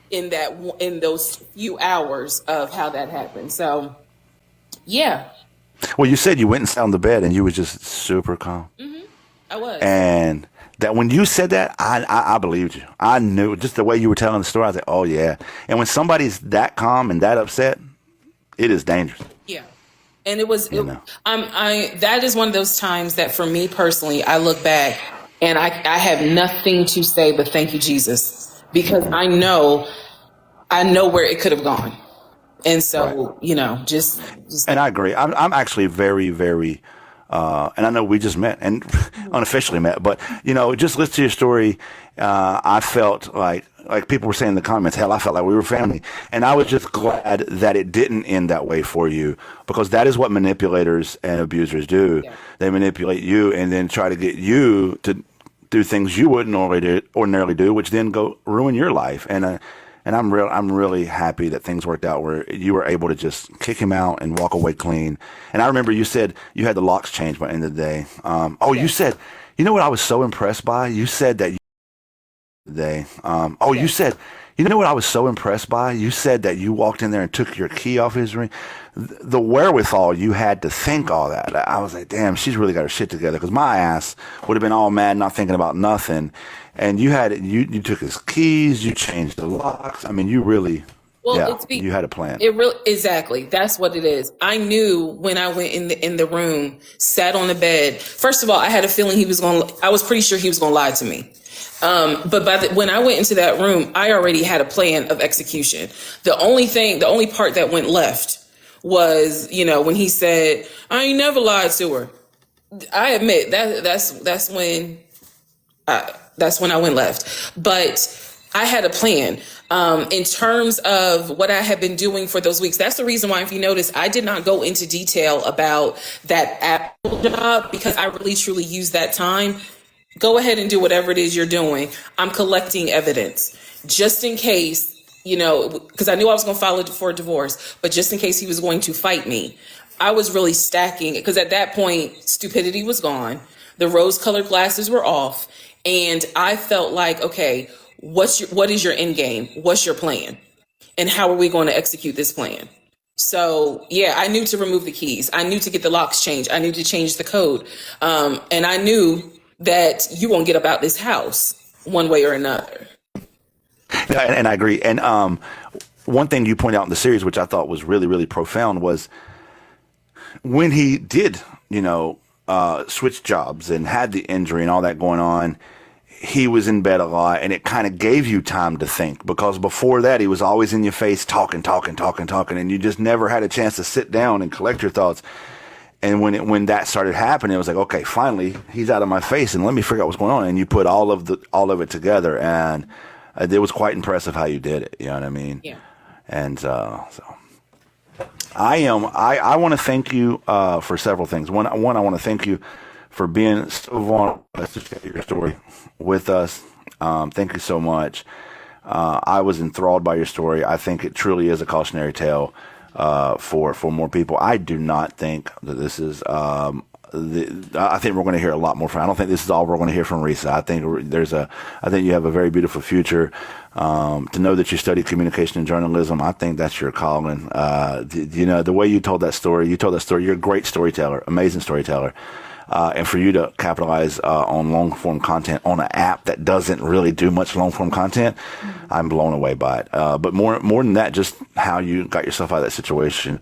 in those few hours of how that happened. So yeah. Well, you said you went and sat on the bed and you was just super calm. I was. And that when you said that, I believed you. I knew just the way you were telling the story. I was like, oh yeah. And when somebody's that calm and that upset, it is dangerous. Yeah. And it was, You know. that is one of those times that for me personally, I look back and I have nothing to say but thank you, Jesus, because I know where it could have gone. And Right. so, just And I agree. I'm actually very, very, and I know we just met and unofficially met, but just listen to your story. I felt like people were saying in the comments, hell, I felt like we were family. And I was just glad that it didn't end that way for you, because that is what manipulators and abusers do. yeah. They manipulate you and then try to get you to do things you wouldn't ordinarily do, which then go ruin your life. And I'm really happy that things worked out where you were able to just kick him out and walk away clean. And I remember you said you had the locks changed by the end of the day. You Yes. said, you know what I was so impressed by? You said that day. You Yes. said, you know what I was so impressed by? You said that you walked in there and took your key off his ring. The wherewithal you had to think all that. I was like, damn, she's really got her shit together. Because my ass would have been all mad, not thinking about nothing. And you took his keys, you changed the locks. I mean, you really, Well, yeah, you had a plan. it really exactly. That's what it is. I knew when I went in the room, sat on the bed. First of all, I had a feeling I was pretty sure he was going to lie to me. But when I went into that room, I already had a plan of execution. The only part that went left was, when he said, "I ain't never lied to her." I admit that's when I went left. But I had a plan. In terms of what I have been doing for those weeks. That's the reason why, if you notice, I did not go into detail about that Apple job, because I really truly used that time. Go ahead and do whatever it is you're doing. I'm collecting evidence just in case, because I knew I was going to file it for a divorce, but just in case he was going to fight me, I was really stacking it, because at that point, stupidity was gone. The rose colored glasses were off. And I felt like, okay, what is your end game? What's your plan? And how are we going to execute this plan? So yeah, I knew to remove the keys. I knew to get the locks changed. I knew to change the code. And I knew that you won't get about this house one way or another. Yeah, and I agree. And one thing you pointed out in the series, which I thought was really, really profound, was when he did, switch jobs and had the injury and all that going on, he was in bed a lot, and it kind of gave you time to think, because before that he was always in your face talking, and you just never had a chance to sit down and collect your thoughts. And when that started happening, it was like, okay, finally he's out of my face, and let me figure out what's going on. And you put all of it together, and it was quite impressive how you did it. You know what I mean? Yeah. And so I want to thank you for several things. One, I want to thank you for being so vulnerable to share your story with us. Thank you so much. I was enthralled by your story. I think it truly is a cautionary tale for more people. I do not think that this is. I think we're going to hear a lot more from. I don't think this is all we're going to hear from Reesa. I think I think you have a very beautiful future. To know that you studied communication and journalism, I think that's your calling. The way you told that story, you're a great storyteller, amazing storyteller. And for you to capitalize on long form content on an app that doesn't really do much long form content, I'm blown away by it. But more than that, just how you got yourself out of that situation.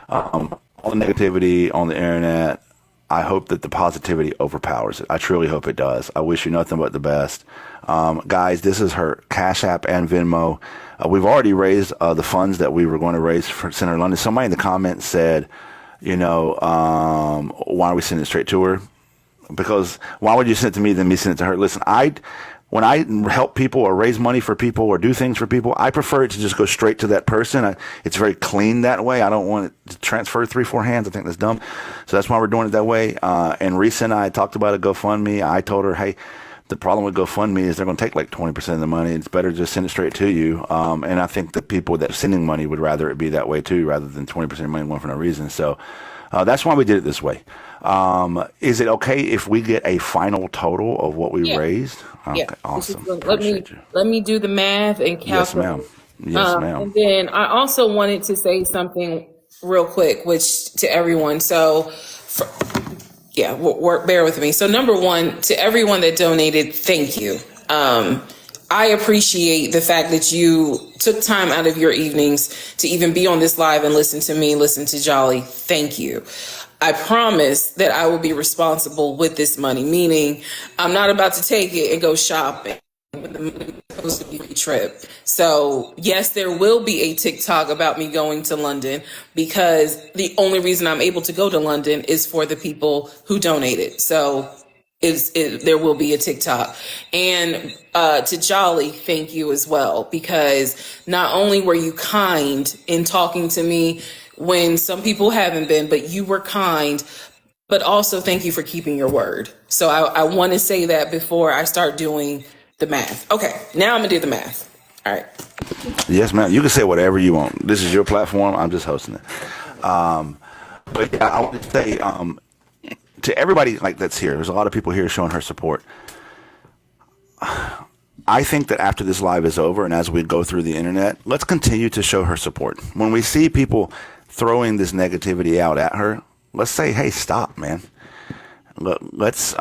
All the negativity on the internet, I hope that the positivity overpowers it. I truly hope it does. I wish you nothing but the best. Guys, this is her Cash App and Venmo. We've already raised the funds that we were going to raise for Center London. Somebody in the comments said, why are we sending it straight to her? Because why would you send it to me than me send it to her? Listen, when I help people or raise money for people or do things for people, I prefer it to just go straight to that person. It's very clean that way. I don't want it to transfer 3-4 hands. I think that's dumb. So that's why we're doing it that way. And Reesa and I talked about a GoFundMe. I told her, hey, the problem with GoFundMe is they're going to take like 20% of the money. It's better to just send it straight to you. And I think the people that are sending money would rather it be that way too, rather than 20% of money going for no reason. So that's why we did it this way. Is it okay if we get a final total of what we Yeah. raised? Okay, Yeah. awesome. Let Appreciate you. me do the math and Yes, calculate. ma'am. Yes, ma'am. And then I also wanted to say something real quick, which to everyone. So, yeah, bear with me. So, number one, to everyone that donated, thank you. I appreciate the fact that you took time out of your evenings to even be on this live and listen to me, listen to Jolly. Thank you. I promise that I will be responsible with this money, meaning I'm not about to take it and go shopping with the money supposed to be a trip. So yes, there will be a TikTok about me going to London, because the only reason I'm able to go to London is for the people who donated. So there will be a TikTok. And to Jolly, thank you as well, because not only were you kind in talking to me when some people haven't been, but you were kind, but also thank you for keeping your word. So I want to say that before I start doing the math. Okay, now I'm gonna do the math. All right. Yes, ma'am. You can say whatever you want. This is your platform. I'm just hosting it. But yeah, I want to say to everybody like that's here, there's a lot of people here showing her support. I think that after this live is over and as we go through the internet, let's continue to show her support. When we see people throwing this negativity out at her, let's say, hey, stop, man. Let's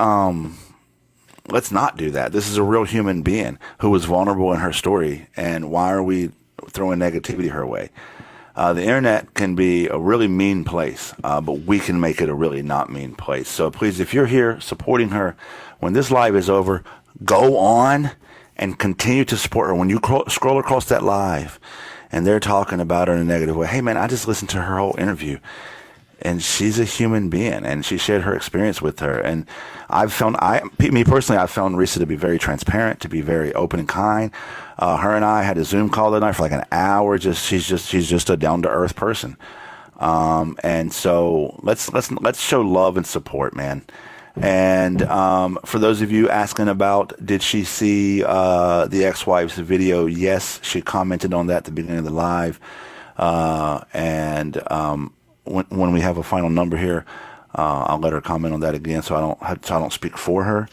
not do that. This is a real human being who was vulnerable in her story, and why are we throwing negativity her way? The internet can be a really mean place, but we can make it a really not mean place. So please, if you're here supporting her, when this live is over, go on and continue to support her. When you scroll across that live and they're talking about her in a negative way, hey man, I just listened to her whole interview. And she's a human being, and she shared her experience with her. And I've found, me personally, I've found Reesa to be very transparent, to be very open and kind. Her and I had a Zoom call that night for like an hour. She's just a down to earth person. And so let's show love and support, man. And for those of you asking about, did she see the ex-wife's video? Yes, she commented on that at the beginning of the live. When we have a final number here, I'll let her comment on that again, so I don't speak for her.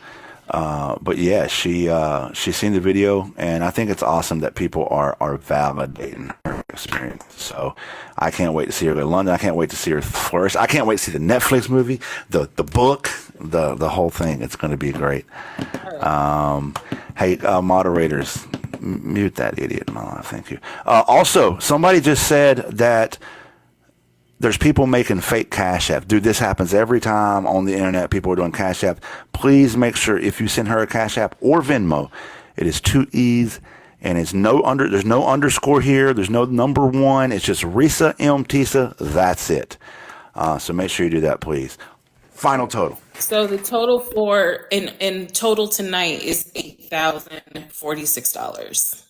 But yeah, she's seen the video, and I think it's awesome that people are validating her experience. So I can't wait to see her go to London. I can't wait to see her flourish. I can't wait to see the Netflix movie, the book, the whole thing. It's going to be great. Hey, moderators, mute that idiot. Thank you. Also, somebody just said that there's people making fake Cash App. Dude, this happens every time on the internet. People are doing Cash App. Please make sure if you send her a Cash App or Venmo, it is 2 E's, and there's no underscore here. There's no number one. It's just Reesa M. Teesa. That's it. So make sure you do that, please. Final total. So the total for in total tonight is $8,046.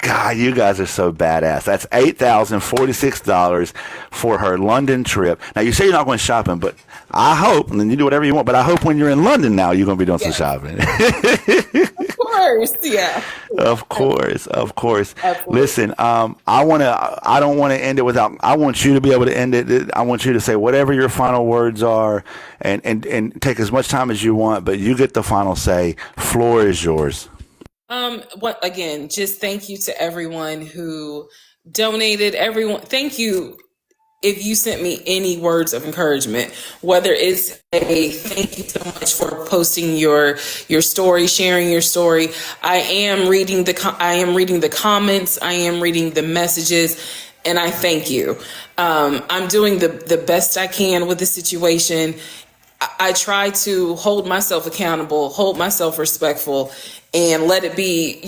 God, you guys are so badass. That's $8,046 for her London trip. Now, you say you're not going shopping, but I hope, and then you do whatever you want, but I hope when you're in London now, you're going to be doing some shopping. Of course, yeah. Of course. Absolutely. Listen, I don't want to end it without, I want you to be able to end it. I want you to say whatever your final words are and take as much time as you want, but you get the final say. Floor is yours. Again, just thank you to everyone who donated. Everyone, thank you. If you sent me any words of encouragement, whether it's a thank you so much for posting your story, sharing your story. I am reading the comments. I am reading the messages, and I thank you. I'm doing the best I can with the situation. I try to hold myself accountable, hold myself respectful, and let it be,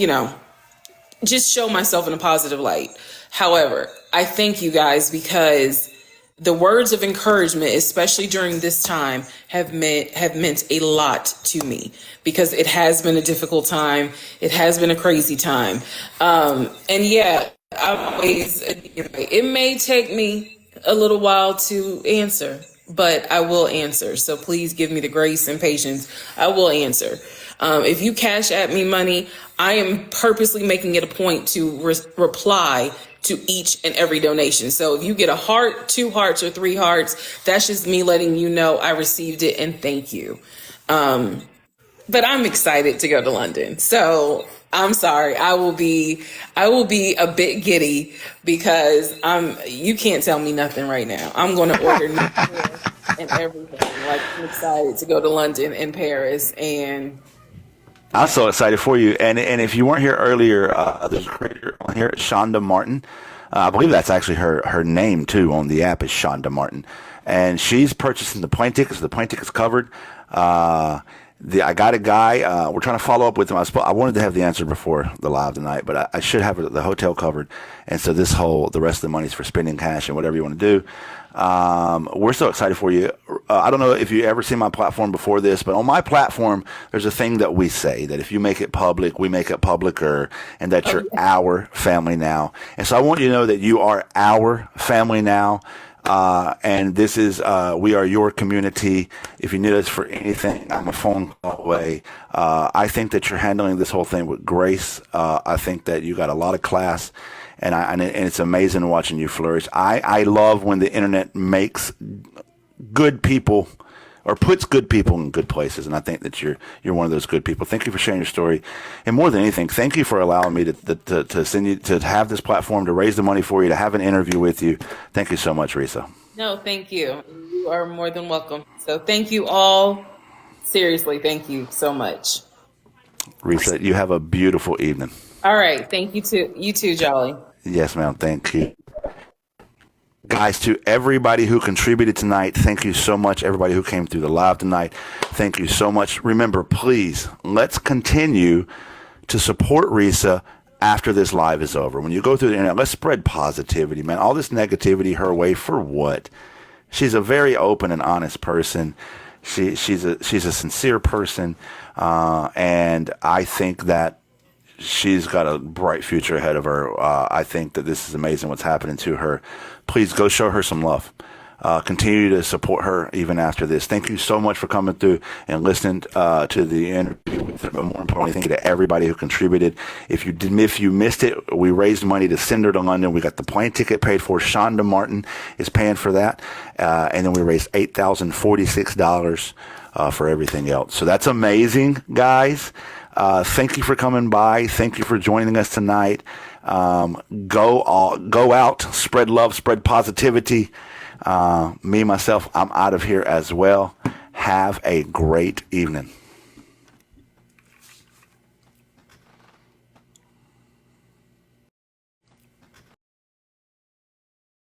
just show myself in a positive light. However, I thank you guys, because the words of encouragement, especially during this time, have meant a lot to me, because it has been a difficult time. It has been a crazy time. And yeah, it may take me a little while to answer, but I will answer. So please give me the grace and patience. I will answer. If you cash at me money, I am purposely making it a point to reply to each and every donation. So if you get a heart, 2 hearts, or 3 hearts, that's just me letting you know I received it and thank you. But I'm excited to go to London. So I'm sorry. I will be a bit giddy because you can't tell me nothing right now. I'm going to order new hair and everything. Like, I'm excited to go to London and Paris, and I'm so excited for you. And if you weren't here earlier, there's a creator on here, Shonda Martin. I believe that's actually her name too on the app is Shonda Martin, and she's purchasing the plane tickets. The plane tickets covered. I got a guy. We're trying to follow up with him. I wanted to have the answer before the live tonight, but I should have the hotel covered. And so the rest of the money's for spending cash and whatever you want to do. We're so excited for you. I don't know if you ever seen my platform before this, but on my platform, there's a thing that we say that if you make it public, we make it publicer, and that you're our family now. And so I want you to know that you are our family now. And this is, we are your community. If you need us for anything, I'm a phone call away. I think that you're handling this whole thing with grace. I think that you got a lot of class, and it's amazing watching you flourish. I love when the internet makes good people or puts good people in good places. And I think that you're one of those good people. Thank you for sharing your story. And more than anything, thank you for allowing me to send you, to have this platform, to raise the money for you, to have an interview with you. Thank you so much, Reesa. No, thank you. You are more than welcome. So thank you all. Seriously, thank you so much. Reesa, you have a beautiful evening. All right. Thank you too. You too, Jolly. Yes, ma'am. Thank you. Guys, to everybody who contributed tonight, thank you so much. Everybody who came through the live tonight, thank you so much. Remember, please, let's continue to support Reesa after this live is over. When you go through the internet, let's spread positivity, man. All this negativity her way for what? She's a very open and honest person. She's a sincere person, and I think that she's got a bright future ahead of her. I think that this is amazing what's happening to her. Please go show her some love. Continue to support her even after this. Thank you so much for coming through and listening to the interview. But more importantly, thank you to everybody who contributed. If you missed it, we raised money to send her to London. We got the plane ticket paid for. Shonda Martin is paying for that. And then we raised $8,046 for everything else. So that's amazing, guys. Thank you for coming by. Thank you for joining us tonight. Go out, spread love, spread positivity. Me, myself, I'm out of here as well. Have a great evening.